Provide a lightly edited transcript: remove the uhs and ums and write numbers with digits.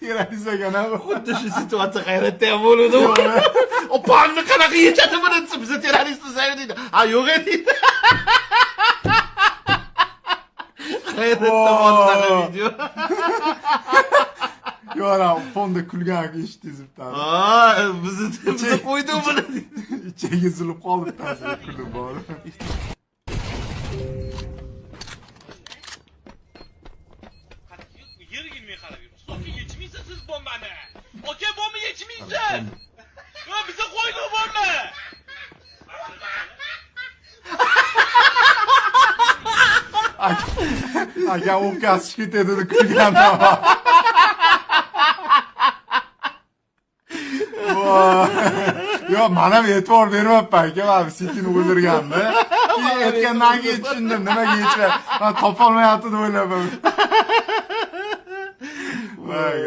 terrorizagan ham. Xuddi shu situatsiya hayratda ham bo'ladi. Opamni qanaqa yechadi buni desa, biz terrorist desaydi deydi. Ha, yo'q edi. Hayratda bo'ladi video. Yo'ra, fonda kulganiga eshitdingiz bitta. Bizni qo'ydi buni. Ichiga zulib qoldi ta'sir kulib bor. Yerga qarab yuribsiz. Aka yechmaysiz siz bombani. Aka bomba yechmaysiz. Yo bizni qo'ydi bomba. Aka o'pkasi ketadi deb kulganda. Yo, men ham e'tibor bermayapman aka, men sekin o'ldirganni. Keyin aytgandan keyin tushundim nimaga yechmay. Men topolmayapti deb o'yladim. Voy